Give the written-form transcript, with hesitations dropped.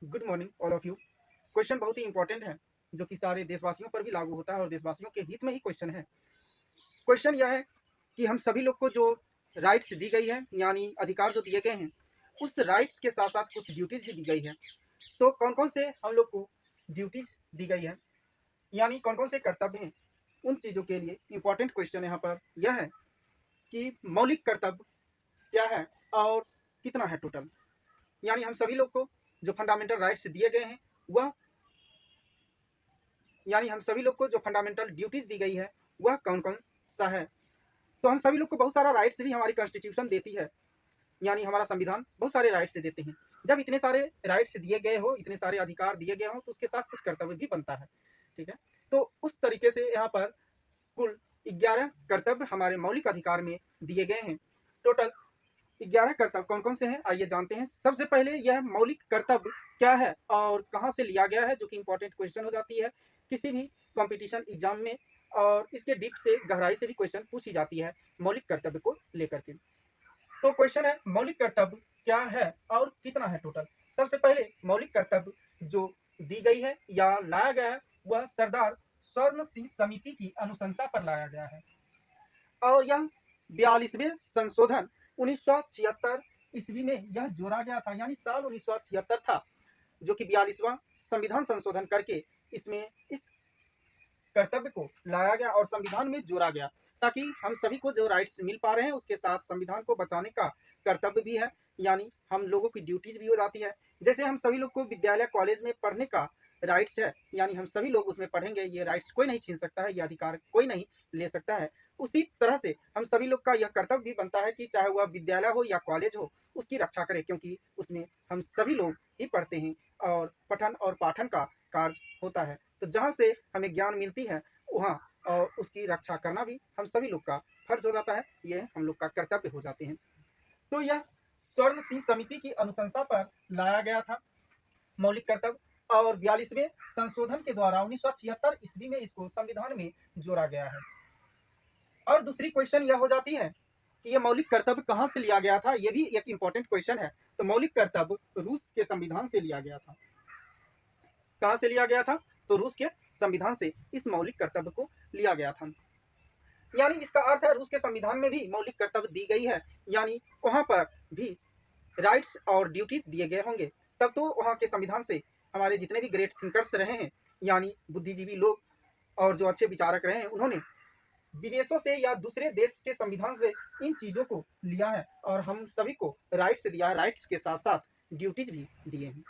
Good morning all of you. Question बहुत ही important है जो कि सारे देशवासियों पर भी लागू होता है और देशवासियों के हित में ही क्वेश्चन है। क्वेश्चन यह है कि हम सभी लोग को जो राइट्स दी गई है यानी अधिकार जो दिए गए हैं, उस राइट्स के साथ साथ कुछ ड्यूटीज भी दी गई है। तो कौन कौन से हम लोग को ड्यूटीज दी गई है यानी कौन कौन से कर्तव्य हैं, उन चीज़ों के लिए इंपॉर्टेंट क्वेश्चन यहाँ पर यह है कि मौलिक कर्तव्य क्या है और कितना है टोटल। यानी हम सभी लोग को जो फंडामेंटल राइट्स दिए गए हैं वह यानी हम सभी लोग को जो फंडामेंटल ड्यूटीज दी गई है वह कौन कौन सा है। तो हम सभी लोग को बहुत सारा राइट्स भी हमारी कॉन्स्टिट्यूशन देती है, यानी हमारा संविधान बहुत सारे राइट्स देते हैं। जब इतने सारे राइट्स दिए गए हो, इतने सारे अधिकार दिए गए हो, तो उसके साथ कुछ कर्तव्य भी बनता है। ठीक है, तो उस तरीके से यहाँ पर कुल 11 कर्तव्य हमारे मौलिक अधिकार में दिए गए हैं। टोटल 11 कर्तव्य कौन कौन से हैं आइए जानते हैं। सबसे पहले यह मौलिक कर्तव्य क्या है और कहाँ से लिया गया है, जो कि इंपॉर्टेंट क्वेश्चन हो जाती है किसी भी कंपटीशन एग्जाम में, और इसके डीप से गहराई से भी क्वेश्चन पूछी जाती है मौलिक कर्तव्य को लेकर के। तो क्वेश्चन है मौलिक कर्तव्य क्या है और कितना है टोटल। सबसे पहले मौलिक कर्तव्य जो दी गई है या लाया गया है वह सरदार स्वर्ण सिंह समिति की अनुशंसा पर लाया गया है और यह 42वें संशोधन 1976 ईस्वी में यह जोड़ा गया था, यानी साल 1976 था जो कि 42वां संविधान संशोधन करके इसमें इस कर्तव्य को लाया गया और संविधान में जोड़ा गया, ताकि हम सभी को जो राइट्स मिल पा रहे हैं उसके साथ संविधान को बचाने का कर्तव्य भी है, यानी हम लोगों की ड्यूटीज भी हो जाती है। जैसे हम सभी लोग को विद्यालय कॉलेज में पढ़ने का राइट्स है, यानी हम सभी लोग उसमें पढ़ेंगे, ये राइट्स कोई नहीं छीन सकता है, ये अधिकार कोई नहीं ले सकता है। उसी तरह से हम सभी लोग का यह कर्तव्य भी बनता है कि चाहे वह विद्यालय हो या कॉलेज हो, उसकी रक्षा करें, क्योंकि उसमें हम सभी लोग ही पढ़ते हैं और पठन और पाठन का कार्य होता है। तो जहाँ से हमें ज्ञान मिलती है वहाँ और उसकी रक्षा करना भी हम सभी लोग का फर्ज हो जाता है, ये हम लोग का कर्तव्य हो जाते हैं। तो यह स्वर्ण सिंह समिति की अनुशंसा पर लाया गया था मौलिक कर्तव्य और 42वें संशोधन के द्वारा 1976 ईस्वी में इसको संविधान में जोड़ा गया है। और दूसरी क्वेश्चन यह हो जाती है कि यह मौलिक कर्तव्य कहाँ से लिया गया था, यह भी एक इंपॉर्टेंट क्वेश्चन है। तो मौलिक कर्तव्य रूस के संविधान से लिया गया था। कहाँ से लिया गया था? तो रूस के संविधान से इस मौलिक कर्तव्य को लिया गया था। यानी इसका अर्थ है रूस के संविधान में भी मौलिक कर्तव्य दी गई है, यानी वहाँ पर भी राइट्स और ड्यूटीज दिए गए होंगे। तब तो वहाँ के संविधान से हमारे जितने भी ग्रेट थिंकर्स रहे हैं, यानी बुद्धिजीवी लोग और जो अच्छे विचारक रहे हैं, उन्होंने विदेशों से या दूसरे देश के संविधान से इन चीज़ों को लिया है और हम सभी को राइट्स दिया है, राइट्स के साथ साथ ड्यूटीज भी दिए हैं।